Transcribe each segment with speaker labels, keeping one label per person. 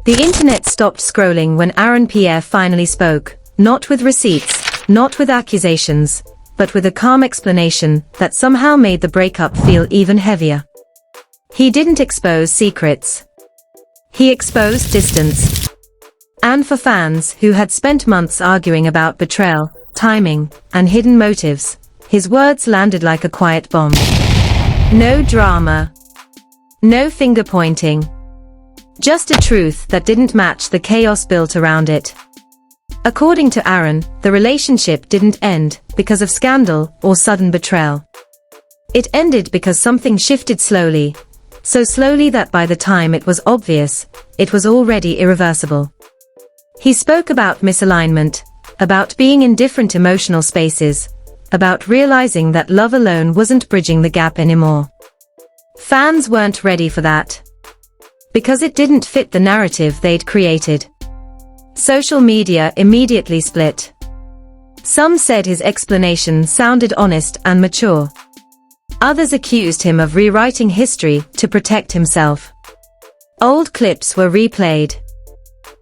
Speaker 1: The internet stopped scrolling when Pierre finally spoke, not with receipts, not with accusations, but with a calm explanation that somehow made the breakup feel even heavier. He didn't expose secrets. He exposed distance. And for fans who had spent months arguing about betrayal, timing, and hidden motives, his words landed like a quiet bomb. No drama. No finger-pointing. Just a truth that didn't match the chaos built around it. According to Aaron, the relationship didn't end because of scandal or sudden betrayal. It ended because something shifted slowly, so slowly that by the time it was obvious, it was already irreversible. He spoke about misalignment, about being in different emotional spaces, about realizing that love alone wasn't bridging the gap anymore. Fans weren't ready for that, because it didn't fit the narrative they'd created. Social media immediately split. Some said his explanation sounded honest and mature. Others accused him of rewriting history to protect himself. Old clips were replayed.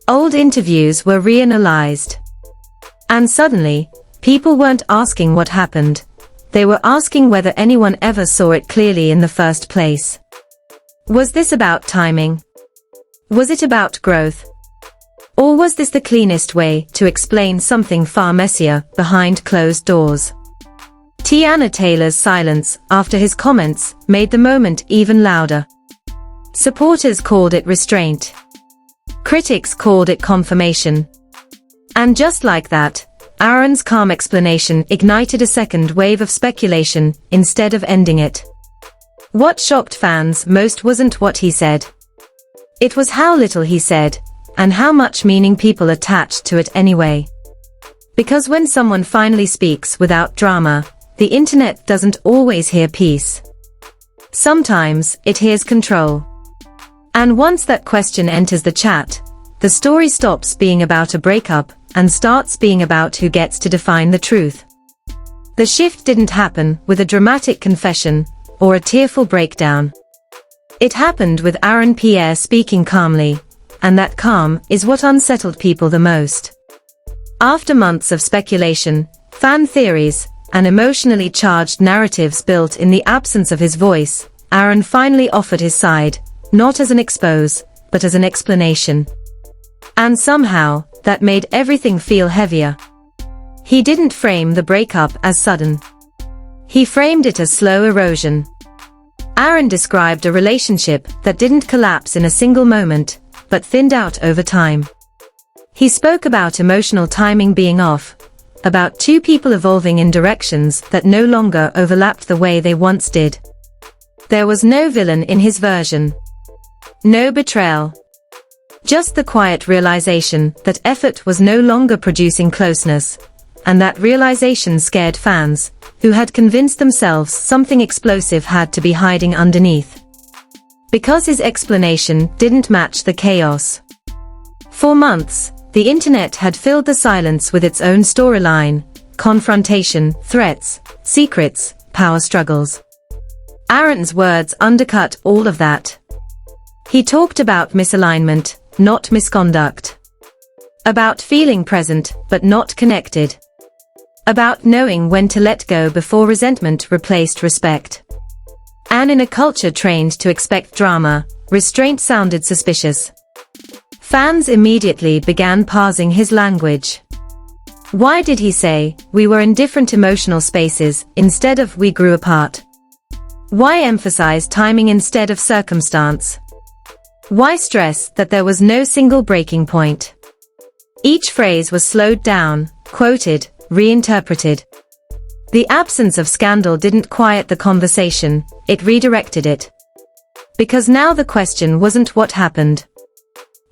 Speaker 1: Old interviews were reanalyzed. And suddenly, people weren't asking what happened. They were asking whether anyone ever saw it clearly in the first place. Was this about timing? Was it about growth? Or was this the cleanest way to explain something far messier behind closed doors? Teyana Taylor's silence after his comments made the moment even louder. Supporters called it restraint. Critics called it confirmation. And just like that, Aaron's calm explanation ignited a second wave of speculation instead of ending it. What shocked fans most wasn't what he said. It was how little he said, and how much meaning people attached to it anyway. Because when someone finally speaks without drama, the internet doesn't always hear peace. Sometimes it hears control. And once that question enters the chat, the story stops being about a breakup and starts being about who gets to define the truth. The shift didn't happen with a dramatic confession or a tearful breakdown. It happened with Pierre speaking calmly, and that calm is what unsettled people the most. After months of speculation, fan theories, and emotionally charged narratives built in the absence of his voice, Aaron finally offered his side, not as an expose, but as an explanation. And somehow, that made everything feel heavier. He didn't frame the breakup as sudden. He framed it as slow erosion. Aaron described a relationship that didn't collapse in a single moment, but thinned out over time. He spoke about emotional timing being off, about two people evolving in directions that no longer overlapped the way they once did. There was no villain in his version. No betrayal. Just the quiet realization that effort was no longer producing closeness, and that realization scared fans, who had convinced themselves something explosive had to be hiding underneath. Because his explanation didn't match the chaos. For months, the internet had filled the silence with its own storyline, confrontation, threats, secrets, power struggles. Aaron's words undercut all of that. He talked about misalignment, not misconduct. About feeling present, but not connected. About knowing when to let go before resentment replaced respect. And in a culture trained to expect drama, restraint sounded suspicious. Fans immediately began parsing his language. Why did he say, "We were in different emotional spaces," instead of "we grew apart"? Why emphasize timing instead of circumstance? Why stress that there was no single breaking point? Each phrase was slowed down, quoted, reinterpreted. The absence of scandal didn't quiet the conversation, it redirected it. Because now the question wasn't what happened.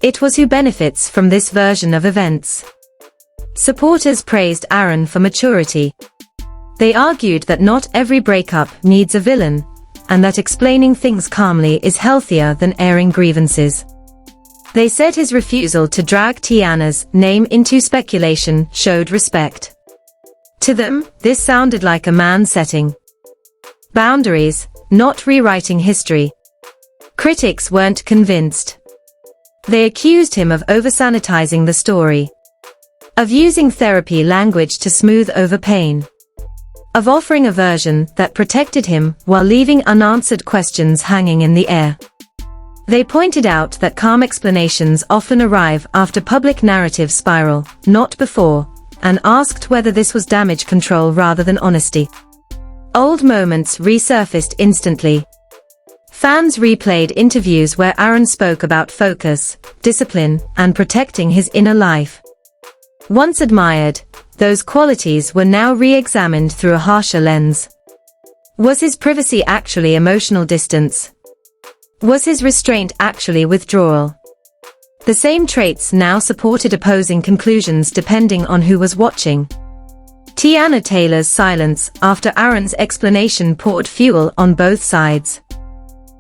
Speaker 1: It was who benefits from this version of events. Supporters praised Aaron for maturity. They argued that not every breakup needs a villain, and that explaining things calmly is healthier than airing grievances. They said his refusal to drag Teyana's name into speculation showed respect. To them, this sounded like a man setting boundaries, not rewriting history. Critics weren't convinced. They accused him of over-sanitizing the story, of using therapy language to smooth over pain, of offering a version that protected him while leaving unanswered questions hanging in the air. They pointed out that calm explanations often arrive after public narrative spiral, not before, and asked whether this was damage control rather than honesty. Old moments resurfaced instantly. Fans replayed interviews where Aaron spoke about focus, discipline, and protecting his inner life. Once admired, those qualities were now re-examined through a harsher lens. Was his privacy actually emotional distance? Was his restraint actually withdrawal? The same traits now supported opposing conclusions depending on who was watching. Teyana Taylor's silence after Aaron's explanation poured fuel on both sides.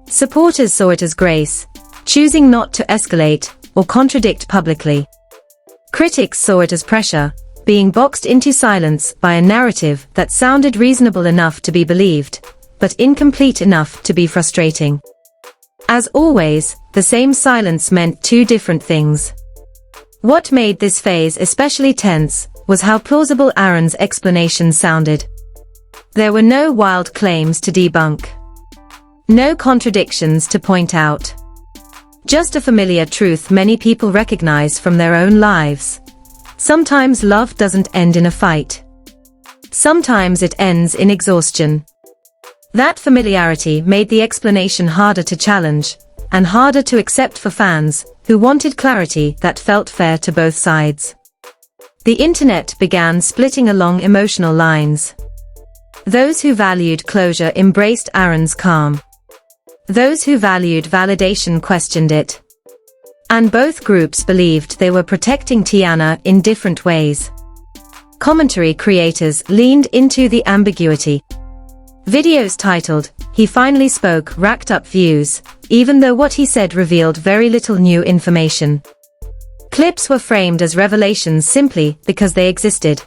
Speaker 1: Supporters saw it as grace, choosing not to escalate or contradict publicly. Critics saw it as pressure, being boxed into silence by a narrative that sounded reasonable enough to be believed, but incomplete enough to be frustrating. As always, the same silence meant two different things. What made this phase especially tense was how plausible Aaron's explanation sounded. There were no wild claims to debunk. No contradictions to point out. Just a familiar truth many people recognize from their own lives. Sometimes love doesn't end in a fight. Sometimes it ends in exhaustion. That familiarity made the explanation harder to challenge, and harder to accept for fans, who wanted clarity that felt fair to both sides. The internet began splitting along emotional lines. Those who valued closure embraced Aaron's calm. Those who valued validation questioned it. And both groups believed they were protecting Teyana in different ways. Commentary creators leaned into the ambiguity. Videos titled, "He Finally Spoke" racked up views, even though what he said revealed very little new information. Clips were framed as revelations simply because they existed.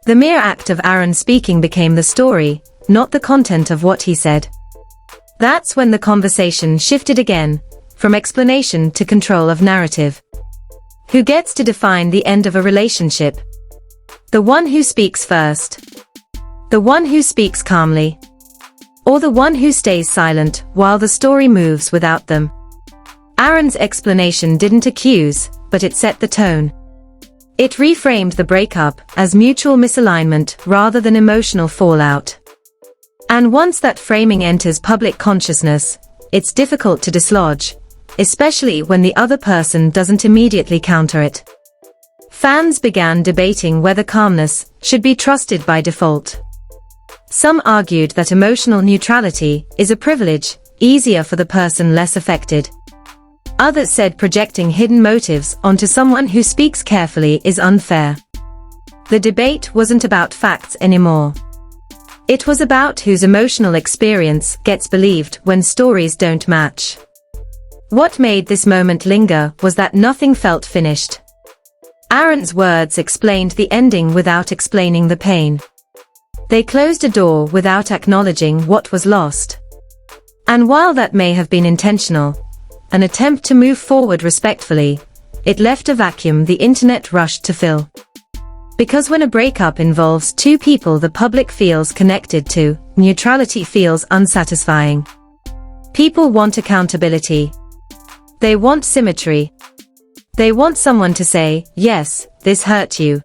Speaker 1: The mere act of Aaron speaking became the story, not the content of what he said. That's when the conversation shifted again, from explanation to control of narrative. Who gets to define the end of a relationship? The one who speaks first? The one who speaks calmly? Or the one who stays silent while the story moves without them? Aaron's explanation didn't accuse, but it set the tone. It reframed the breakup as mutual misalignment rather than emotional fallout. And once that framing enters public consciousness, it's difficult to dislodge, especially when the other person doesn't immediately counter it. Fans began debating whether calmness should be trusted by default. Some argued that emotional neutrality is a privilege, easier for the person less affected. Others said projecting hidden motives onto someone who speaks carefully is unfair. The debate wasn't about facts anymore. It was about whose emotional experience gets believed when stories don't match. What made this moment linger was that nothing felt finished. Aaron's words explained the ending without explaining the pain. They closed a door without acknowledging what was lost. And while that may have been intentional, an attempt to move forward respectfully, it left a vacuum the internet rushed to fill. Because when a breakup involves two people the public feels connected to, neutrality feels unsatisfying. People want accountability. They want symmetry. They want someone to say, yes, this hurt you.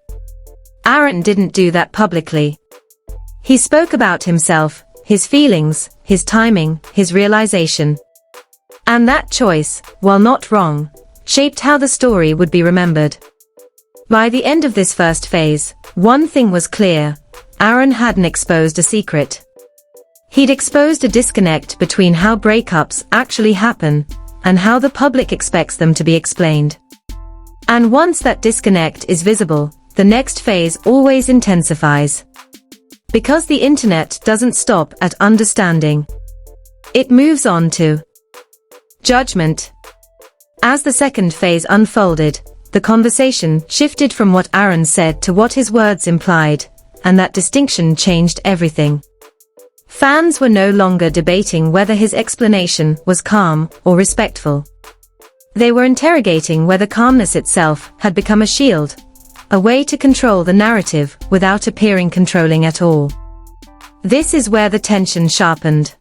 Speaker 1: Aaron didn't do that publicly. He spoke about himself, his feelings, his timing, his realization. And that choice, while not wrong, shaped how the story would be remembered. By the end of this first phase, one thing was clear: Aaron hadn't exposed a secret. He'd exposed a disconnect between how breakups actually happen and how the public expects them to be explained. And once that disconnect is visible, the next phase always intensifies. Because the internet doesn't stop at understanding. It moves on to judgment. As the second phase unfolded, the conversation shifted from what Aaron said to what his words implied, and that distinction changed everything. Fans were no longer debating whether his explanation was calm or respectful. They were interrogating whether calmness itself had become a shield, a way to control the narrative without appearing controlling at all. This is where the tension sharpened.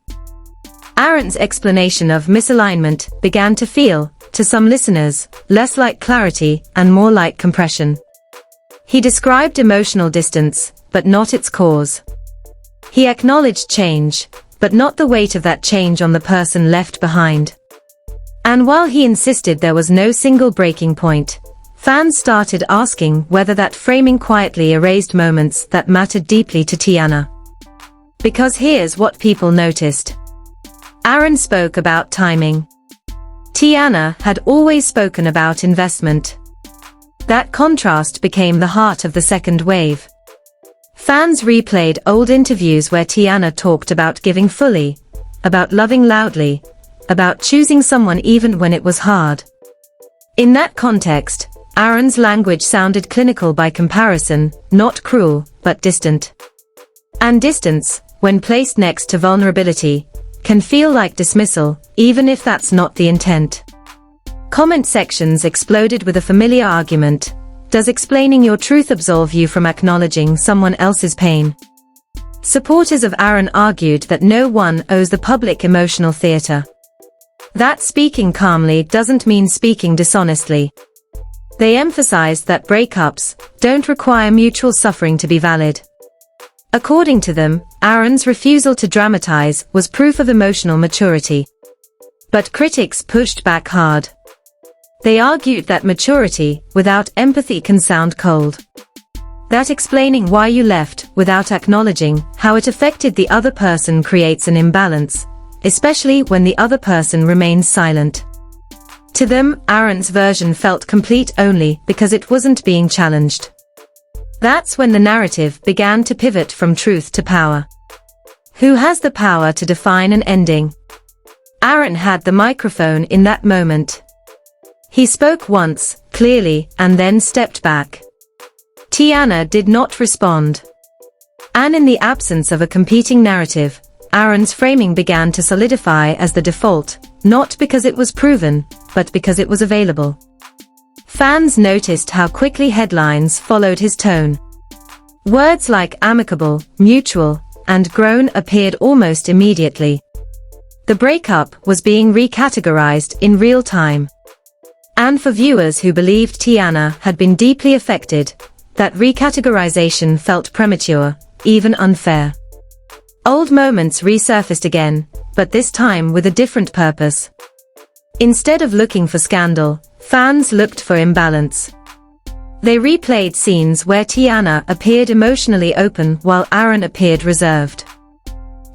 Speaker 1: Aaron's explanation of misalignment began to feel, to some listeners, less like clarity and more like compression. He described emotional distance, but not its cause. He acknowledged change, but not the weight of that change on the person left behind. And while he insisted there was no single breaking point, fans started asking whether that framing quietly erased moments that mattered deeply to Teyana. Because here's what people noticed. Aaron spoke about timing. Teyana had always spoken about investment. That contrast became the heart of the second wave. Fans replayed old interviews where Teyana talked about giving fully, about loving loudly, about choosing someone even when it was hard. In that context, Aaron's language sounded clinical by comparison, not cruel, but distant. And distance, when placed next to vulnerability, can feel like dismissal, even if that's not the intent. Comment sections exploded with a familiar argument. Does explaining your truth absolve you from acknowledging someone else's pain? Supporters of Aaron argued that no one owes the public emotional theater. That speaking calmly doesn't mean speaking dishonestly. They emphasized that breakups don't require mutual suffering to be valid. According to them, Aaron's refusal to dramatize was proof of emotional maturity. But critics pushed back hard. They argued that maturity without empathy can sound cold. That explaining why you left without acknowledging how it affected the other person creates an imbalance, especially when the other person remains silent. To them, Aaron's version felt complete only because it wasn't being challenged. That's when the narrative began to pivot from truth to power. Who has the power to define an ending? Aaron had the microphone in that moment. He spoke once, clearly, and then stepped back. Teyana did not respond. And in the absence of a competing narrative, Aaron's framing began to solidify as the default, not because it was proven, but because it was available. Fans noticed how quickly headlines followed his tone. Words like amicable, mutual, and grown appeared almost immediately. The breakup was being recategorized in real time. And for viewers who believed Teyana had been deeply affected, that recategorization felt premature, even unfair. Old moments resurfaced again, but this time with a different purpose. Instead of looking for scandal, fans looked for imbalance. They replayed scenes where Teyana appeared emotionally open while Aaron appeared reserved.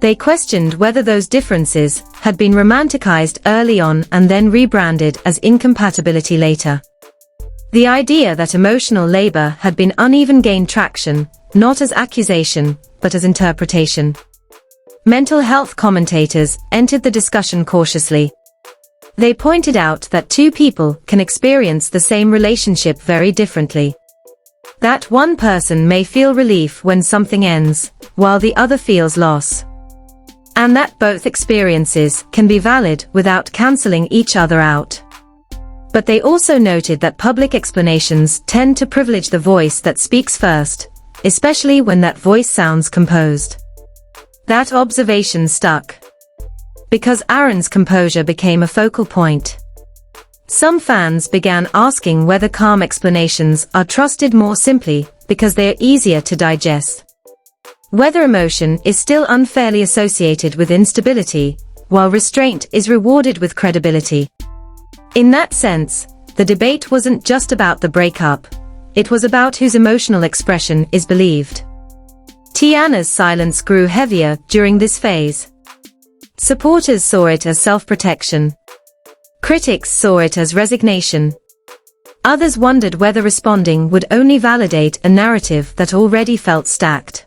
Speaker 1: They questioned whether those differences had been romanticized early on and then rebranded as incompatibility later. The idea that emotional labor had been uneven gained traction, not as accusation, but as interpretation. Mental health commentators entered the discussion cautiously. They pointed out that two people can experience the same relationship very differently. That one person may feel relief when something ends, while the other feels loss. And that both experiences can be valid without canceling each other out. But they also noted that public explanations tend to privilege the voice that speaks first, especially when that voice sounds composed. That observation stuck. Because Aaron's composure became a focal point. Some fans began asking whether calm explanations are trusted more simply because they are easier to digest. Whether emotion is still unfairly associated with instability, while restraint is rewarded with credibility. In that sense, the debate wasn't just about the breakup, it was about whose emotional expression is believed. Teyana's silence grew heavier during this phase. Supporters saw it as self-protection. Critics saw it as resignation. Others wondered whether responding would only validate a narrative that already felt stacked.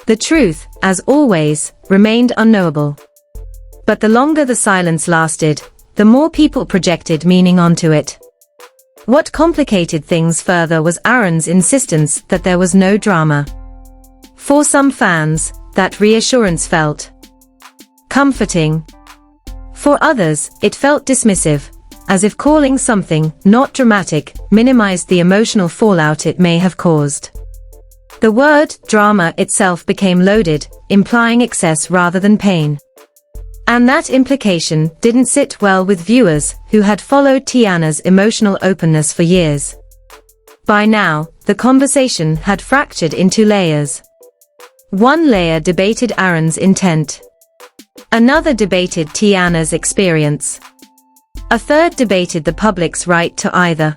Speaker 1: The truth, as always, remained unknowable. But the longer the silence lasted, the more people projected meaning onto it. What complicated things further was Aaron's insistence that there was no drama. For some fans, that reassurance felt comforting. For others, it felt dismissive, as if calling something not dramatic minimized the emotional fallout it may have caused. The word drama itself became loaded, implying excess rather than pain. And that implication didn't sit well with viewers who had followed Teyana's emotional openness for years. By now, the conversation had fractured into layers. One layer debated Aaron's intent. Another debated Teyana's experience. A third debated the public's right to either.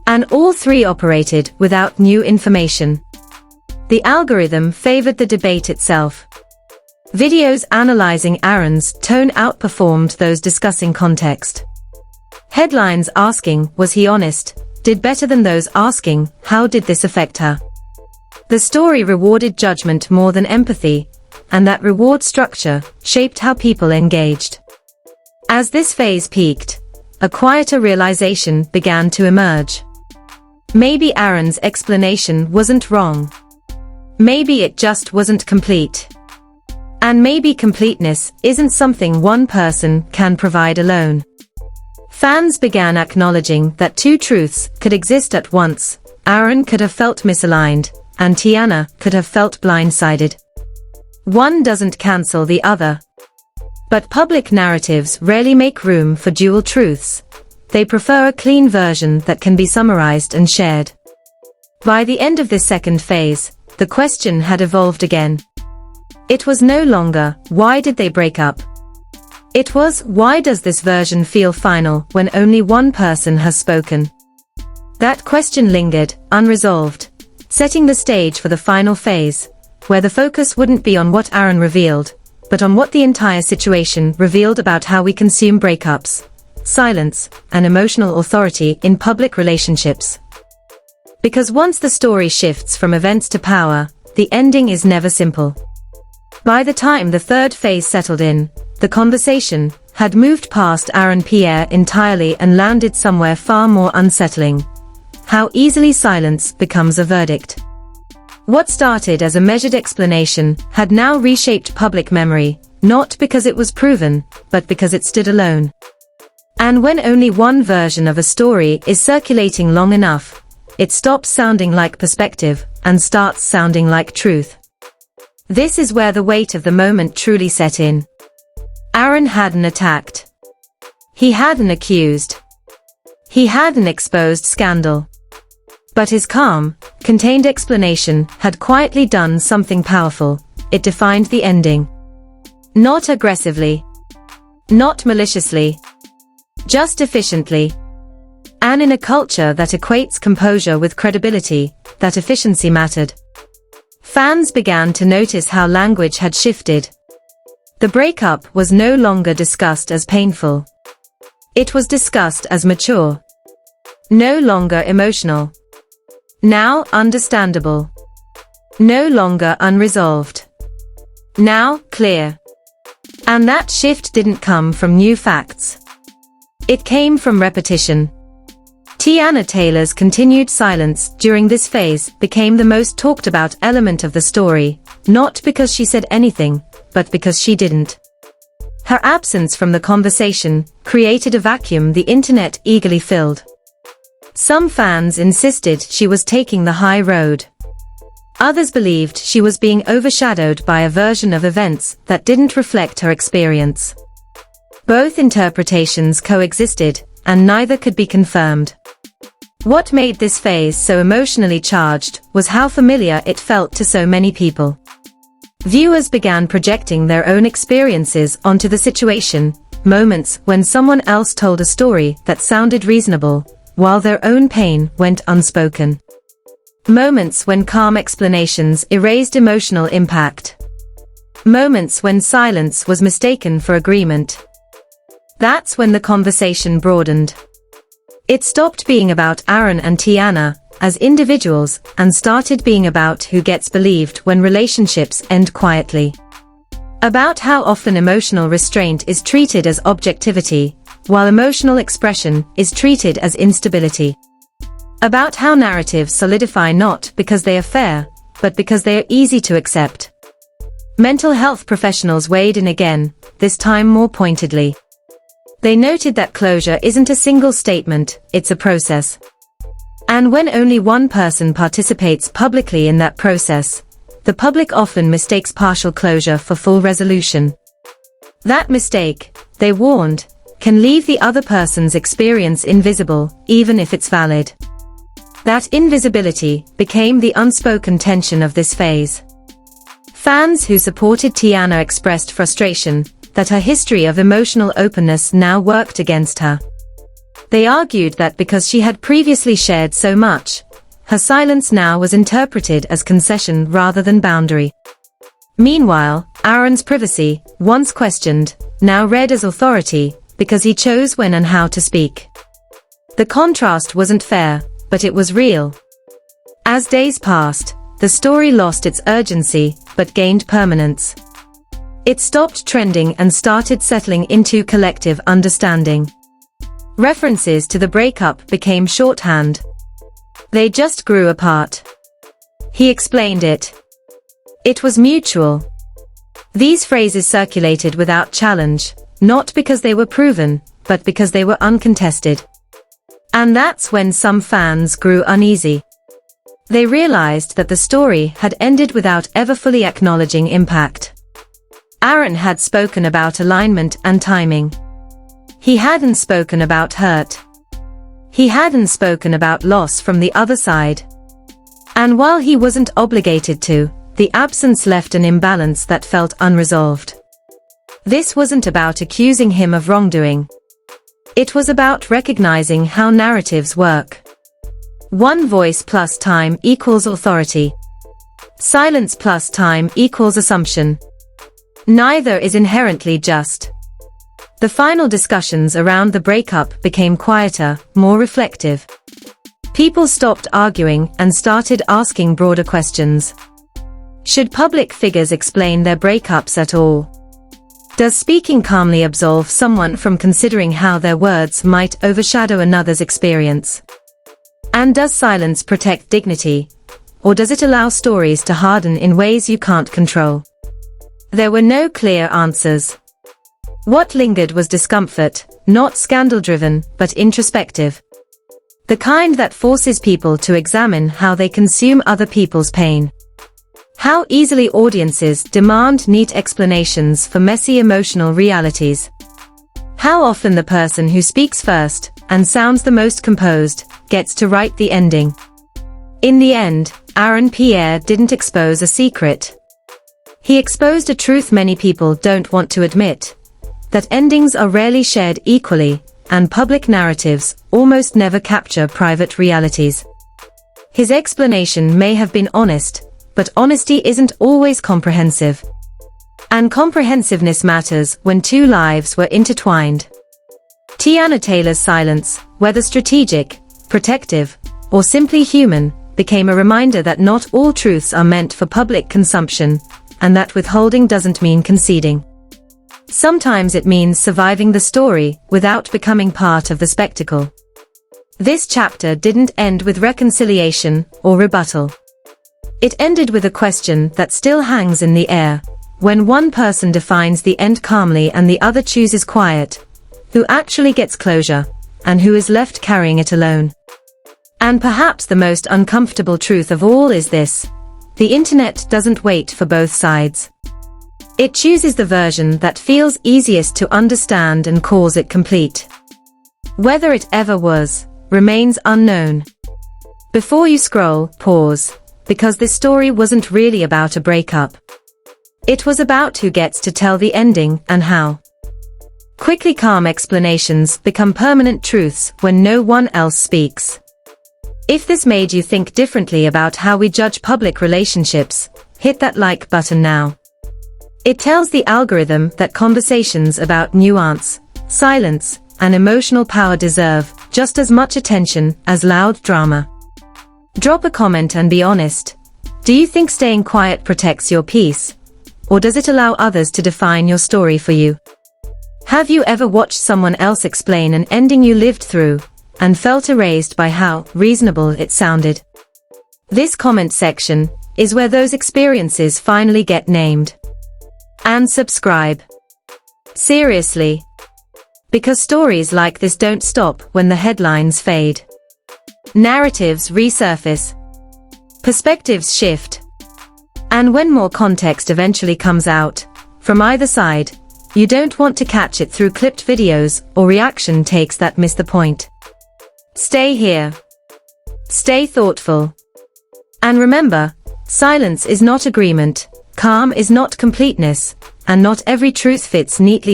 Speaker 1: And all three operated without new information. The algorithm favored the debate itself. Videos analyzing Aaron's tone outperformed those discussing context. Headlines asking, "Was he honest?" did better than those asking, "How did this affect her?" The story rewarded judgment more than empathy, and that reward structure shaped how people engaged. As this phase peaked, a quieter realization began to emerge. Maybe Aaron's explanation wasn't wrong. Maybe it just wasn't complete. And maybe completeness isn't something one person can provide alone. Fans began acknowledging that two truths could exist at once. Aaron could have felt misaligned, and Teyana could have felt blindsided. One doesn't cancel the other. But public narratives rarely make room for dual truths. They prefer a clean version that can be summarized and shared. By the end of this second phase, the question had evolved again. It was no longer, why did they break up? It was, why does this version feel final when only one person has spoken? That question lingered, unresolved, setting the stage for the final phase, where the focus wouldn't be on what Aaron revealed, but on what the entire situation revealed about how we consume breakups, silence, and emotional authority in public relationships. Because once the story shifts from events to power, the ending is never simple. By the time the third phase settled in, the conversation had moved past Aaron Pierre entirely and landed somewhere far more unsettling. How easily silence becomes a verdict. What started as a measured explanation had now reshaped public memory, not because it was proven, but because it stood alone. And when only one version of a story is circulating long enough, it stops sounding like perspective and starts sounding like truth. This is where the weight of the moment truly set in. Aaron hadn't attacked. He hadn't accused. He hadn't exposed scandal. But his calm, contained explanation had quietly done something powerful. It defined the ending. Not aggressively. Not maliciously. Just efficiently. And in a culture that equates composure with credibility, that efficiency mattered. Fans began to notice how language had shifted. The breakup was no longer discussed as painful. It was discussed as mature. No longer emotional. Now understandable. No longer unresolved. Now clear. And that shift didn't come from new facts. It came from repetition. Teyana Taylor's continued silence during this phase became the most talked about element of the story, not because she said anything, but because she didn't. Her absence from the conversation created a vacuum the internet eagerly filled. Some fans insisted she was taking the high road. Others believed she was being overshadowed by a version of events that didn't reflect her experience. Both interpretations coexisted, and neither could be confirmed. What made this phase so emotionally charged was how familiar it felt to so many people. Viewers began projecting their own experiences onto the situation, moments when someone else told a story that sounded reasonable, while their own pain went unspoken. Moments when calm explanations erased emotional impact. Moments when silence was mistaken for agreement. That's when the conversation broadened. It stopped being about Aaron and Teyana as individuals and started being about who gets believed when relationships end quietly. About how often emotional restraint is treated as objectivity, while emotional expression is treated as instability. About how narratives solidify not because they are fair, but because they are easy to accept. Mental health professionals weighed in again, this time more pointedly. They noted that closure isn't a single statement, it's a process. And when only one person participates publicly in that process, the public often mistakes partial closure for full resolution. That mistake, they warned, can leave the other person's experience invisible, even if it's valid. That invisibility became the unspoken tension of this phase. Fans who supported Teyana expressed frustration that her history of emotional openness now worked against her. They argued that because she had previously shared so much, her silence now was interpreted as concession rather than boundary. Meanwhile, Aaron's privacy, once questioned, now read as authority, because he chose when and how to speak. The contrast wasn't fair, but it was real. As days passed, the story lost its urgency, but gained permanence. It stopped trending and started settling into collective understanding. References to the breakup became shorthand. They just grew apart. He explained it. It was mutual. These phrases circulated without challenge, not because they were proven, but because they were uncontested. And that's when some fans grew uneasy. They realized that the story had ended without ever fully acknowledging impact. Aaron had spoken about alignment and timing. He hadn't spoken about hurt. He hadn't spoken about loss from the other side. And while he wasn't obligated to, the absence left an imbalance that felt unresolved. This wasn't about accusing him of wrongdoing. It was about recognizing how narratives work. One voice plus time equals authority. Silence plus time equals assumption. Neither is inherently just. The final discussions around the breakup became quieter, more reflective. People stopped arguing and started asking broader questions. Should public figures explain their breakups at all? Does speaking calmly absolve someone from considering how their words might overshadow another's experience? And does silence protect dignity, or does it allow stories to harden in ways you can't control? There were no clear answers. What lingered was discomfort, not scandal-driven, but introspective. The kind that forces people to examine how they consume other people's pain. How easily audiences demand neat explanations for messy emotional realities. How often the person who speaks first, and sounds the most composed, gets to write the ending. In the end, Pierre didn't expose a secret. He exposed a truth many people don't want to admit. That endings are rarely shared equally, and public narratives almost never capture private realities. His explanation may have been honest, but honesty isn't always comprehensive. And comprehensiveness matters when two lives were intertwined. Teyana Taylor's silence, whether strategic, protective, or simply human, became a reminder that not all truths are meant for public consumption, and that withholding doesn't mean conceding. Sometimes it means surviving the story without becoming part of the spectacle. This chapter didn't end with reconciliation or rebuttal. It ended with a question that still hangs in the air. When one person defines the end calmly and the other chooses quiet, who actually gets closure, and who is left carrying it alone? And perhaps the most uncomfortable truth of all is this: the internet doesn't wait for both sides. It chooses the version that feels easiest to understand and calls it complete. Whether it ever was, remains unknown. Before you scroll, pause, because this story wasn't really about a breakup. It was about who gets to tell the ending and how. Quickly calm explanations become permanent truths when no one else speaks. If this made you think differently about how we judge public relationships, hit that like button now. It tells the algorithm that conversations about nuance, silence, and emotional power deserve just as much attention as loud drama. Drop a comment and be honest. Do you think staying quiet protects your peace? Or does it allow others to define your story for you? Have you ever watched someone else explain an ending you lived through, and felt erased by how reasonable it sounded? This comment section is where those experiences finally get named. And subscribe. Seriously. Because stories like this don't stop when the headlines fade. Narratives resurface. Perspectives shift. And when more context eventually comes out, from either side, you don't want to catch it through clipped videos or reaction takes that miss the point. Stay here. Stay thoughtful. And remember, silence is not agreement, calm is not completeness, and not every truth fits neatly